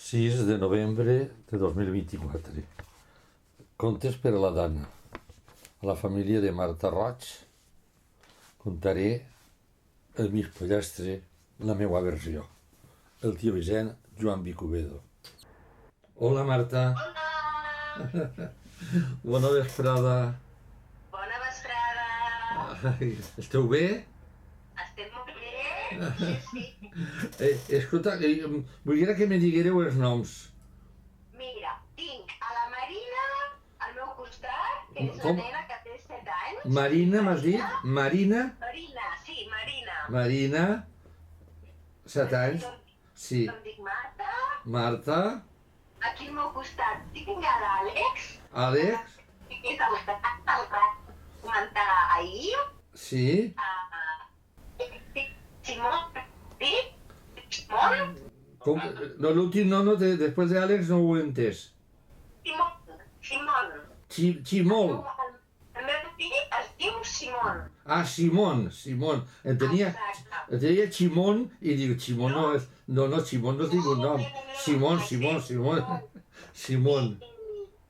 6 de novembre de 2024. Contes per a la Dana. A la família de Marta Roig contaré el Mig Pollastre, la meva versió. El tio Vicent, Joan Vicubedo. Hola, Marta. Hola! Bona vesprada. Bona vesprada! Ai, esteu bé? Estem molt bé? Sí. Escolta, volia que me diguéreu els noms. Mira, tinc a la Marina al meu costat, que és Com? la nena que té 7 anys. Marina, m'has dit? Marina? Marina, sí, Marina. Marina, 7 anys. Sí. Jo em dic Marta. Marta, Aquí al meu costat tinc a l'Àlex, Àlex, que és el que el va comentar ahir. sí. Simón, sí? Simón? Com? No, l'últim no, després d'Àlex no ho he entès. Simón. Ximol. El meu fill es diu Simón. Ah, Simón. Entenia Ximón i dic, Ximón no és... No, Ximón no dic un nom. Simón. Simón.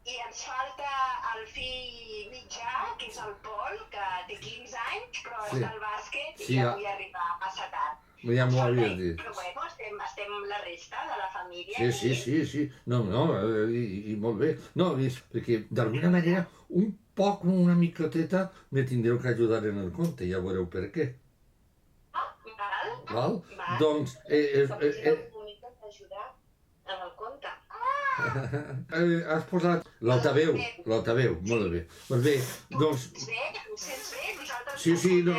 I ens falta el fill mitjà, que és el Pol, que té 15 anys, però Sí. està al bàsquet i Sí, ja vull arribar massa tard. Ja m'ho havies dit. Però bueno, estem la resta de la família. Sí. No, i molt bé. No, és perquè d'alguna manera una microteta me tindreu que ajudar en el conte, ja veureu per què. Val? Val? Doncs, Una mica d'ajudar en el conte. has posat l'altaveu, molt bé. Doncs bé, doncs, Em sents bé? Nosaltres sí, no,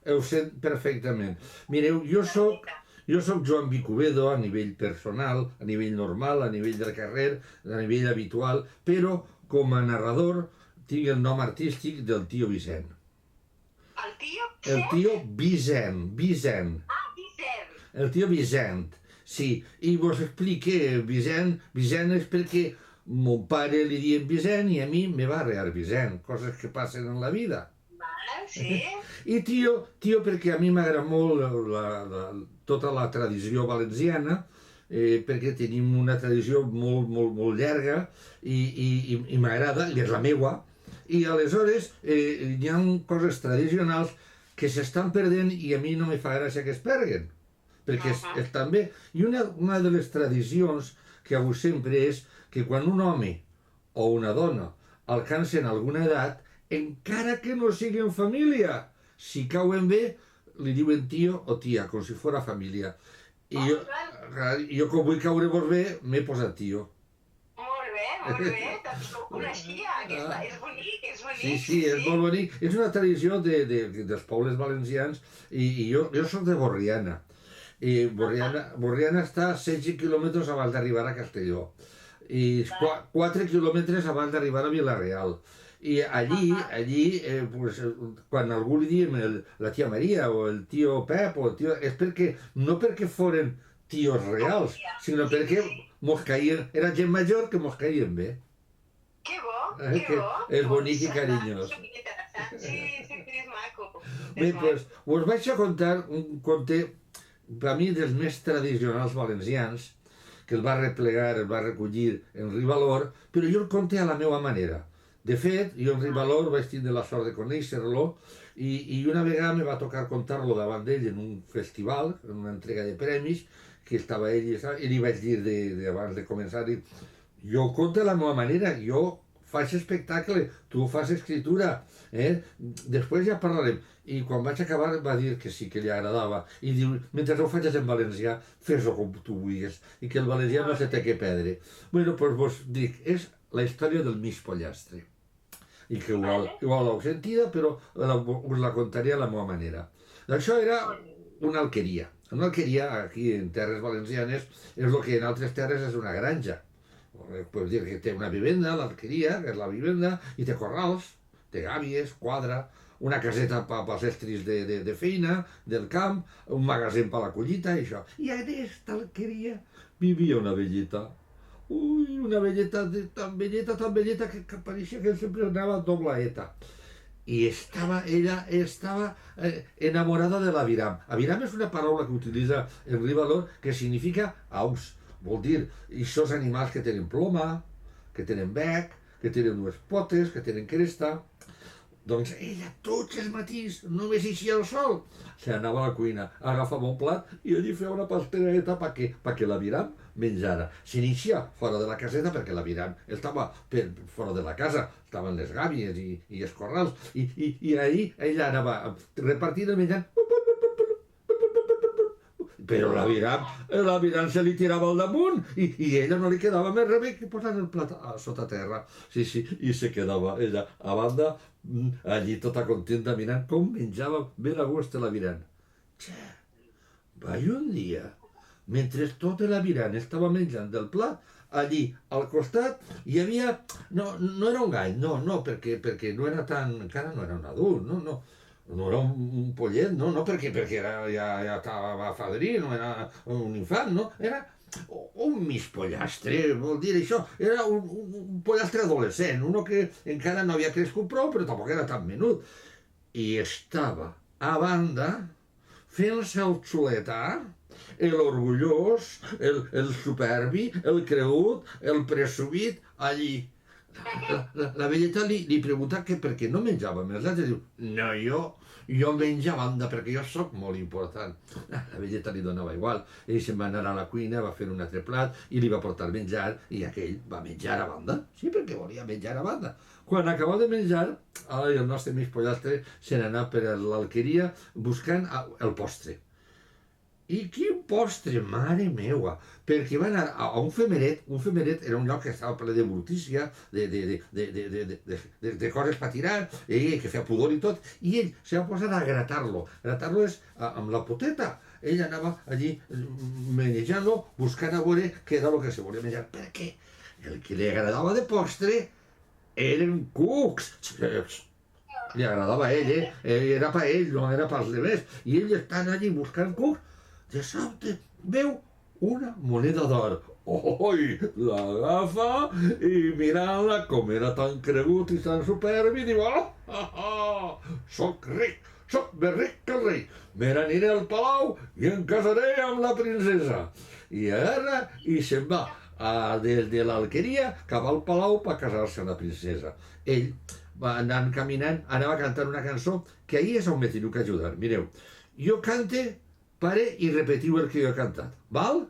heu fet perfectament. Mireu, jo soc Joan Vicubedo a nivell personal, a nivell normal, a nivell del carrer, a nivell habitual, però com a narrador tinc el nom artístic del tio Vicent. El tio? El tio Vicent. Ah, Vicent. El tio Vicent, sí. I vos expliqué, Vicent és perquè mon pare li diem Vicent i a mi me va rear Vicent, coses que passen en la vida. Val, sí. I tio perquè a mi m'agrada molt tota la tradició valenciana, perquè tenim una tradició molt llarga i m'agrada, i és la meua, i aleshores hi ha coses tradicionals que s'estan perdent i a mi no me fa gràcia que es perguen, perquè estan bé. I una de les tradicions que hago sempre és que quan un home o una dona alcancen alguna edat, encara que no siguin família, si cauen bé, li diuen tio o tia, com si fos família. I jo com vull caure-vos bé, m'he posat tio. Molt bé, doncs no ho coneixia, és bonic. Sí, és molt bonic. És una tradició dels pobles valencians i jo soc de Borriana. I Borriana està a 16 quilòmetres abans d'arribar a Castelló i 4 quilòmetres abans d'arribar a Vila-real. I allí, quan algú li diem la tia Maria o el tio Pep o el tio... és no perquè foren tios reals, sinó perquè era gent major que mos caien bé. Que bo. És bonic i carinyós. Sí, és maco. Bé, doncs, us vaig a contar un conte, per a mi, dels més tradicionals valencians, que el va replegar, el va recollir en Rivalor, però jo el conte a la meva manera. De fet, jo en Rivalor vaig tindre la sort de conèixer-lo i una vegada me va tocar contar-lo davant d'ell en un festival, en una entrega de premis, que estava ell i li vaig dir abans de començar, jo conto a la meva manera, jo faig espectacle, tu fas escritura, després ja parlarem. I quan vaig acabar va dir que sí, que li agradava, i diu, mentre ho facis en valencià, fes-ho com tu vulguis, i que el valencià no se té que perdre. Bueno, doncs vos dic, és la història del Mig Pollastre, i que igual l'heu sentida, però us la contaré a la meva manera. Això era una alqueria. Una alqueria, aquí en terres valencianes, és el que en altres terres és una granja. Pots dir que té una vivenda, l'alqueria, que és la vivenda, i té corrals, té gàbies, quadra, una caseta pels estris de feina, del camp, un magatzem per la collita, i això. I en aquesta alqueria vivia una velleta. Una velleta tan velleta que pareixia que sempre anava doblaeta. I ella estava enamorada de l'Aviram. Aviram és una paraula que utilitza en Rivalor que significa aus. vol dir, aquests animals que tenen ploma, que tenen bec, que tenen dues potes, que tenen cresta. Doncs ella tots els matins, només eixia el sol, se anava a la cuina, agafava un plat i allí feia una pastereta perquè l'aviram menjara. Se n'eixia fora de la caseta perquè l'aviram estava fora de la casa, estaven les gàbies i els corrals, i ahir ella anava repartint el menjar, però l'aviram se li tirava al damunt i ella no li quedava més remei que posar el plat sota terra. Sí, i se quedava ella a banda, allí tota contenta mirant com menjava ben a gust l'aviram. Vaig un dia, mentre tot l'aviram estava menjant del plat, allí al costat hi havia... No era un gall, no, perquè no era tan... encara no era un adult, no era un pollet, no, perquè ja estava fadrí, no era un infant, no, era un mig pollastre, vol dir això, era un pollastre adolescent, uno que encara no havia crescut prou, però tampoc era tan menut. I estava a banda fent-se el xuletà, l'orgullós, el superbi, el cregut, el presumit, allí. La velleta li pregunta que per què no menjava més. L'altre diu, no, jo menjo a banda perquè jo sóc molt important. La velleta li donava igual. Ell se'n va anar a la cuina, va fer un altre plat i li va portar menjar i aquell va menjar a banda. Sí, perquè volia menjar a banda. Quan acabà de menjar, el nostre mig pollastre se n'anà per l'alqueria buscant el postre. I quin postre, mare meua! Perquè va anar a un femeret era un lloc que estava ple de brutícia, de coses per tirar, que feia pudor i tot, i ell se va posar a gratar-lo. Gratar-lo és amb la poteta. Ell anava allí menjant-lo, buscant a veure què era el que se volia menjar. Perquè el que li agradava de postre eren cucs. Li agradava a ell, era per ell, no era pels demés. I ell estant allí buscant cucs, de sobte veu una moneda d'or. Oi, l'agafa i mirant-la com era tan cregut i tan superbi, diu, soc ric, soc més ric que el rei, me n'aniré al palau i em casaré amb la princesa. I agarra i se'n va des de l'alqueria cap al palau per casar-se amb la princesa. Ell va anar caminant, anava cantant una cançó que ahir és on me teniu que ajudar. Mireu, jo cante, pare i repetiu el que jo he cantat, val?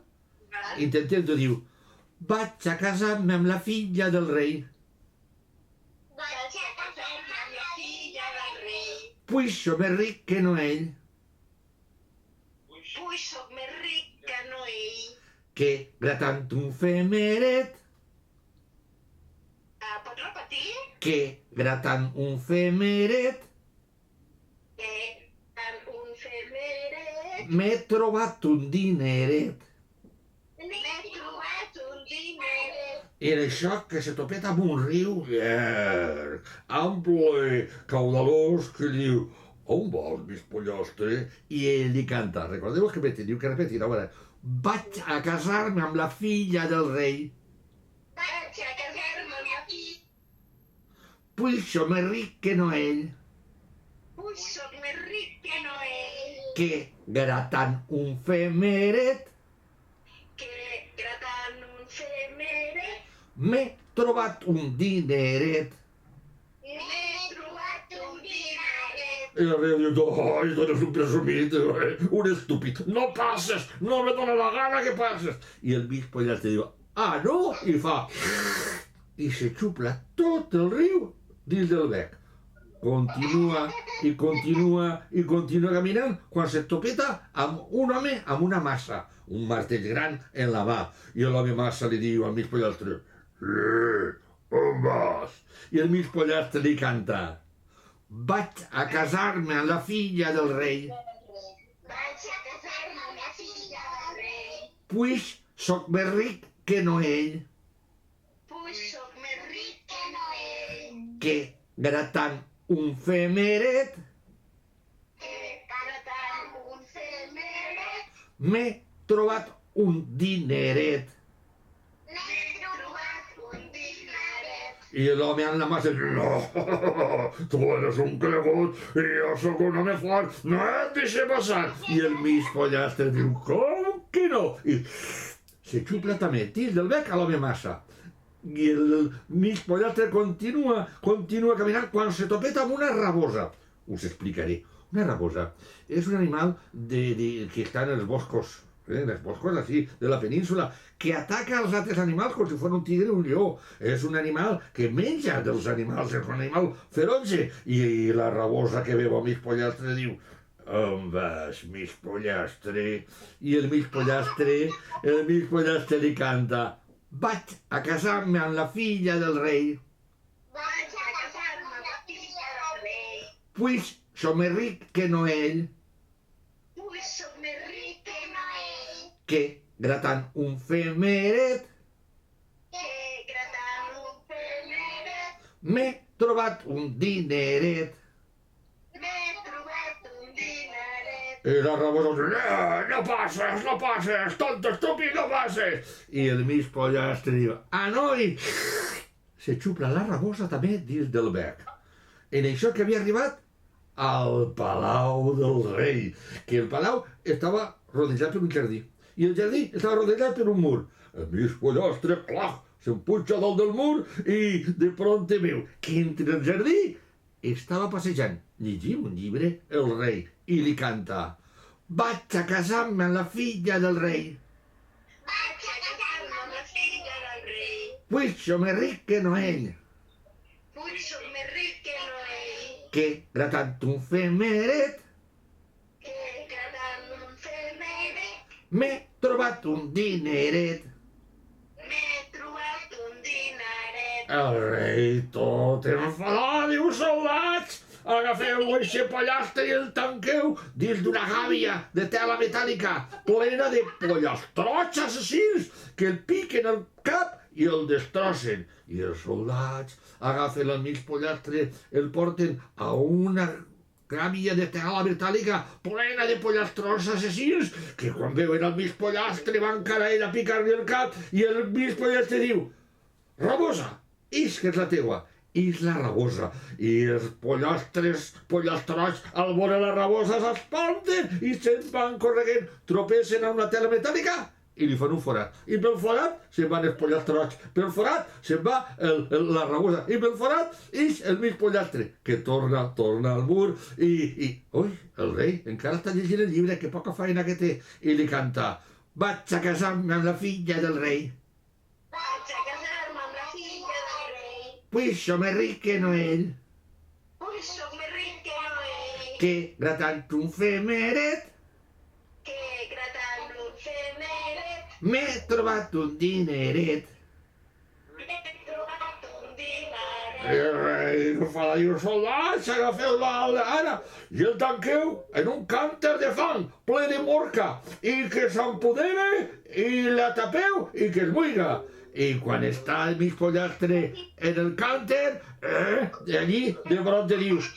Intentem-ho, diu, vaig a casar-me amb la filla del rei. Vaig a casar-me amb la filla del rei. Puix sóc més ric que no ell. Puix sóc més ric que no ell. Que gratant un femeret. Pots repetir? Que gratant un femeret. M'he trobat un dineret. M'he trobat un dineret. Era això que se topet amb un riu ample, caudalós, que li diu, on vols, mig pollastre? I ell li canta. Recordeu que me teniu que repetir ara. Vaig a casar-me amb la filla del rei. Vaig a casar-me amb la filla. Puix sóc més ric que no ell. Puix sóc més ric que no ell. Que gratant un femeret. Que gratant un femeret. M'he trobat un dineret. M'he trobat un dineret. I el rei diu, ai, tu eres un presumit, un estúpid, no passes, no me dóna la gana que passes. I el mig pollastre diu, no? I fa, i se xupla tot el riu dins del bec. Continua caminant quan se topeta amb un home amb una massa, un martell gran en la mà. I l'home massa li diu al mig pollastre, on vas? I el mig pollastre li canta, vaig a casar-me amb la filla del rei. Vaig a casar-me amb la filla del rei. Puix sóc més ric que no ell. Puix sóc més ric que no ell. Que gratant un femeret. Que gratant un femeret. M'he trobat un dineret. M'he trobat un dineret. I l'home amb la massa diu, no, tu eres un cregut i jo sóc un home fort, no et deixe passar. I el mig pollastre diu, com que no? I se xupla també dins del bec a l'home massa. I el mig pollastre continua caminant quan se topeta amb una rabosa. Us explicaré. Una rabosa és un animal que està en els boscos, en els boscos així, de la península, que ataca els altres animals com si fos un tigre o un lleó. És un animal que menja dels animals, és un animal feroce. I la rabosa que veu a mig pollastre diu: on vas, mig pollastre? I el mig pollastre li canta: vaig a casar-me amb la filla del rei. Vaig a casar-me amb la filla del rei. Pues som més ric que no ell, Pues soc més ric que no ell. que gratant un femeret Que gratant un femeret. m'he trobat un dineret. M'he trobat un dineret. I la rabosa diu: no passes, tonto estúpid, no passes. I el mig pollastre diu: noi! Se xupla la rabosa també dins del bec. En això que havia arribat al palau del rei, que el palau estava rodejat per un jardí, i el jardí estava rodejat per un mur. El mig pollastre, clar, s'empuja dalt del mur i de prompte veu que entre el jardí estava passejant, llegint un llibre, el rei, i li canta: vaig a casar-me amb la filla del rei. Vaig a casar-me amb la filla del rei. Pues som més ric que no ell, Vull soc més ric que no ell. que gratant un femeret Que gratant un femeret. m'he trobat un dineret. M'he trobat un dineret. El rei, tot enfadat, diu: soldats, agafeu eixe pollastre i el tanqueu dins d'una gàbia de tela metàl·lica plena de pollastrots assassins que el piquen al cap i el destrossen. I els soldats agafen el mig pollastre, el porten a una gàbia de tela metàl·lica plena de pollastrots assassins que quan veuen el mig pollastre van cara a ell a picar-li el cap i el mig pollastre diu: rabosa, és que és la teua. És la rabosa. I els pollastrots al veure la rabosa s'espanten i se'n van corregent, tropecen amb la tela metàl·lica i li fan un forat. I pel forat se'n van els pollastrots. Pel forat se'n va la rabosa. I pel forat és el mig pollastre, que torna al mur i... Ui, el rei encara està llegint el llibre, que poca feina que té. I li canta: vaig a casar-me amb la filla del rei. Vaig a casar-me amb la filla del rei. Pues som més ric que no ell, Vull soc més ric que no ell. que gratant un femeret Que gratant un femeret. m'he trobat un dineret. M'he trobat un dineret. I el rei fa dir: soldats, agafeu-la ara i el tanqueu en un cànter de fang ple de morca i que s'empodere i la tapeu i que es buiga. I quan està el mig pollastre en el cànter, allí de prompte dius: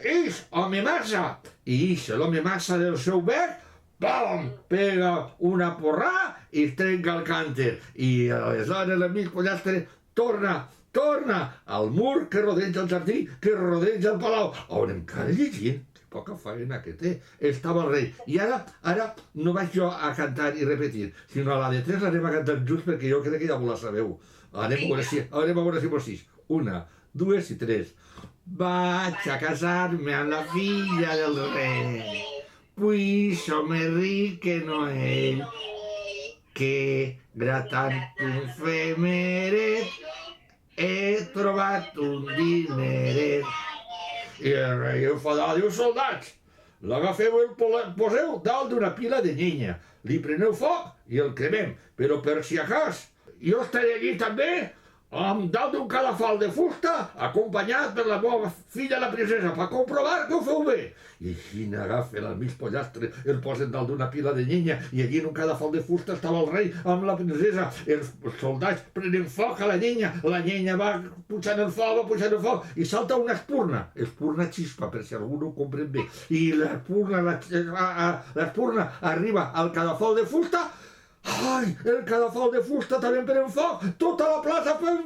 ix, home massa! I ix, l'home massa del seu bec, pam, pega una porrà i es trenca el cànter. I aleshores el mig pollastre torna al mur que rodeja el jardí, que rodeja el palau, on encara llegint, que poca feina que té, estava el rei. I ara no vaig jo a cantar i repetir, sinó a la de tres l'anem a cantar just perquè jo crec que ja vos la sabeu. Anem a veure si vos sis. 1, 2 i 3. Vaig a casar-me amb la filla del rei, pues som més ric que no ell, que gratant un femeret he trobat un dineret. I el rei enfadat diu: soldats, l'agafeu i el poseu dalt d'una pila de llenya, li preneu foc i el cremem, però per si acas jo estaré allí també amb dalt d'un cadafal de fusta acompanyat per la meva filla la princesa per comprovar que ho feu bé. I així n'agafen el mig pollastre, el posen dalt d'una pila de llenya i allí en un cadafal de fusta estava el rei amb la princesa. Els soldats prenen foc a la llenya va pujant el foc i salta una espurna xispa per si algú no ho comprèn bé, i l'espurna arriba al cadafal de fusta. Ai, el cadafal de fusta també pren foc, tota la plaça pren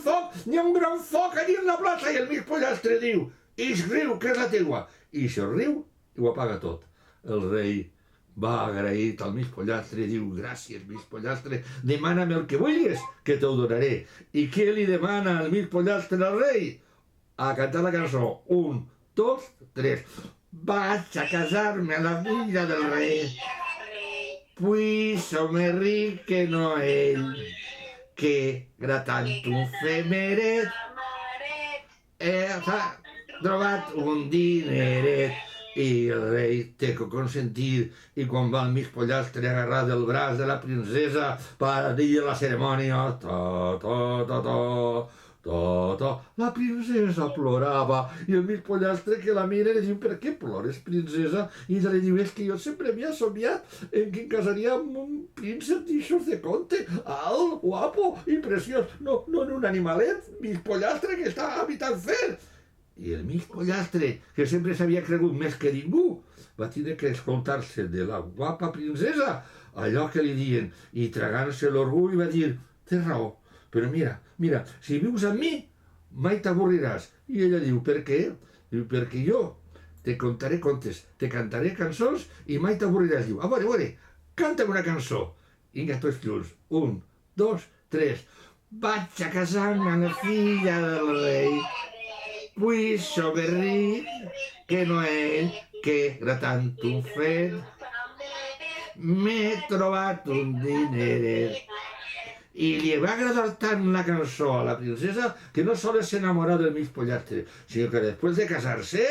foc, n'hi ha un gran foc allí en la plaça i el mig pollastre diu: ix riu, que és la teua. I se'l riu i ho apaga tot. El rei va agraït al mig pollastre, diu, gràcies, mig pollastre, demana'm el que vulguis, que te'l donaré. I què li demana el mig pollastre al rei? A cantar la cançó. 1, 2, 3. Vaig a casar-me a la filla del rei, puix més ric que no ell, que gratant un femeret ha trobat un dineret. I el rei té que consentir, i quan va el mig pollastre agarrar del braç de la princesa per dir la cerimònia, la princesa plorava, i el mig pollastre que la mira i li diu, per què plores, princesa? I ella li diu, és que jo sempre havia somiat en que em casaria amb un príncep d'ixos de conte, alt, guapo i preciós, no en un animalet, mig pollastre que està habitant fer. I el mig pollastre, que sempre s'havia cregut més que ningú, va tenir que escoltar-se de la guapa princesa allò que li diuen, i tragant-se l'orgull va dir, té raó, però mira, si vius amb mi, mai t'avorriràs. I ella diu, per què? Diu, perquè jo te contaré contes, te cantaré cançons i mai t'avorriràs. Diu, a veure, canta'm una cançó. Vinga, tots junts. 1, 2, 3. Vaig a casar-me amb la filla del rei, puixo més ric que no ell, que gratant un fet m'he trobat un dineret. I li va agradar tant la cançó a la princesa que no sols s'enamorà del mig pollastre, sinó que després de casar-se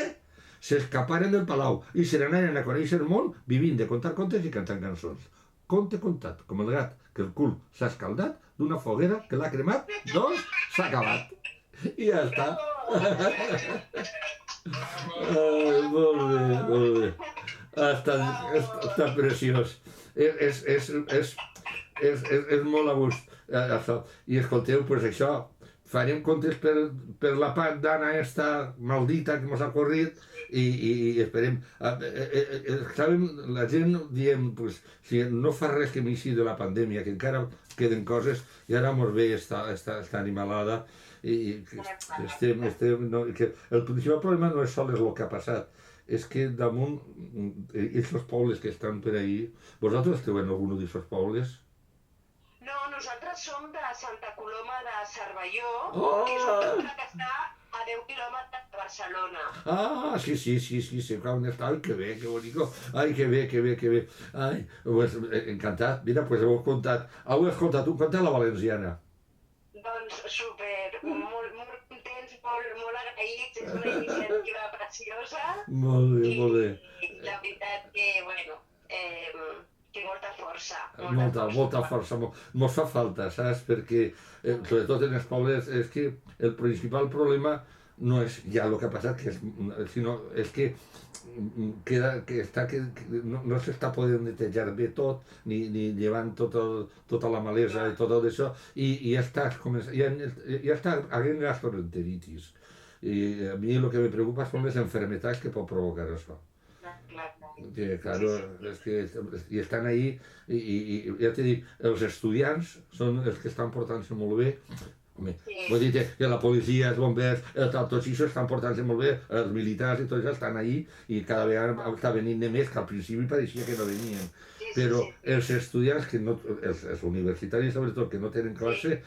s'escaparen del palau i se n'anaren a conèixer el món vivint de contar contes i cantant cançons. Conte contat, com el gat que el cul s'ha escaldat d'una foguera que l'ha cremat, doncs s'ha acabat. I ja està. Molt bé. Està preciós. És molt a gust. I escolteu, doncs això, farem contes per la part d'Anna esta maldita que mos ha corrit i esperem. La gent diem, si no fa res que m'eixi de la pandèmia, que encara queden coses, i ara mos ve esta animalada, i que el principal problema no és sols el que ha passat, és que damunt aquests pobles que estan per ahí, vosaltres esteu en algun d'aquests pobles? No, nosaltres som de Santa Coloma de Cervelló, que és un poble que està a 10 quilòmetres de Barcelona. Ah, sí, sé on està. Ai, que bé, que bonico. Ai, que bé. Ai, pues, encantat. Mira, pues heu escoltat un conte a la valenciana. Doncs super, molt contents, molt agraïts, és una iniciativa preciosa. Molt bé. I la veritat que, bueno, té molta força. Molta força. Mos fa falta, saps? Perquè, sobretot en els pobles, és que el principal problema no és ja el que ha passat, sinó és que no s'està podent netejar bé tot, ni llevant tota la malesa i tot això, i ja està havent gastroenteritis. I a mi el que me preocupa són les enfermetats que pot provocar això. Que, claro, i estan ahí, i ja t'he dit, els estudiants són els que estan portant-se molt bé. Vull dir que la policia, els bombers, tots això estan portant-se molt bé, els militars i tot això estan ahí, i cada vegada està venint de més, que al principi pareixia que no venien. Però els estudiants, els universitaris sobretot, que no tenen classe,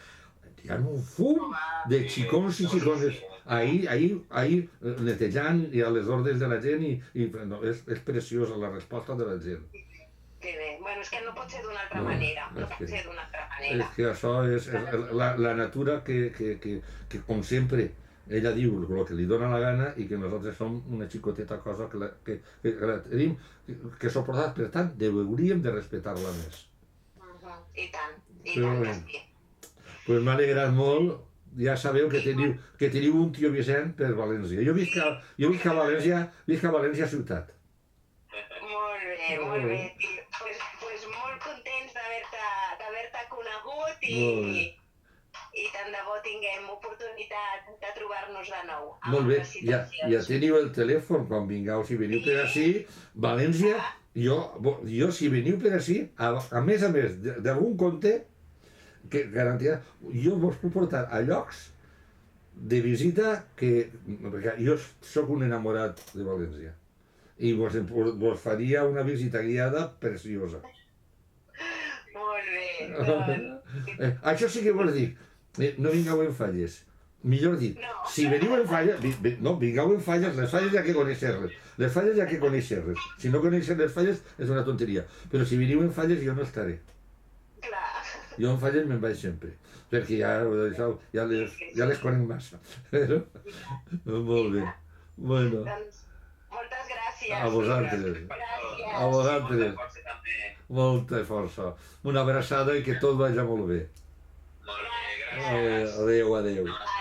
hi ha un fum de xicons i xicones ahí netejant i a les ordres de la gent, i és preciosa la resposta de la gent. Que bé, bueno, és que no pot ser d'una altra manera, És que això és la natura que, com sempre, ella diu el que li dona la gana, i que nosaltres som una xicoteta cosa que tenim que soportar, per tant, hauríem de respectar-la més. I tant que sí. Pues m'ha alegrat molt. Ja sabeu que teniu un tio Vicent per València. Jo visc a València ciutat. Molt bé. Pues molt contents d'haver-te conegut i tant de bo tinguem oportunitat de trobar-nos de nou. Molt bé, ja teniu el telèfon quan vingueu, si veniu per ací, València, jo si veniu per ací, a més d'algun conte, que garantirà, jo vos puc portar a llocs de visita perquè jo sóc un enamorat de València. i vos faria una visita guiada preciosa. Molt bé, doncs... Això sí que vos dic, no vingueu en falles. Millor dit, No. si veniu en falles, no, vingueu en falles, les falles ja que coneixer-les. Les falles ja que coneixer-les. Si no coneixer les falles és una tonteria. Però si veniu en falles jo no estaré. Clar. Jo en falles me'n vaig sempre, perquè ja les conec massa. Però, molt bé. Bueno, Doncs moltes gràcies. a vosaltres. Gràcies. A vosaltres. Força també. Molta força. Una abraçada i que tot vagi molt bé. Molt bé, gràcies. Adéu, adéu. Una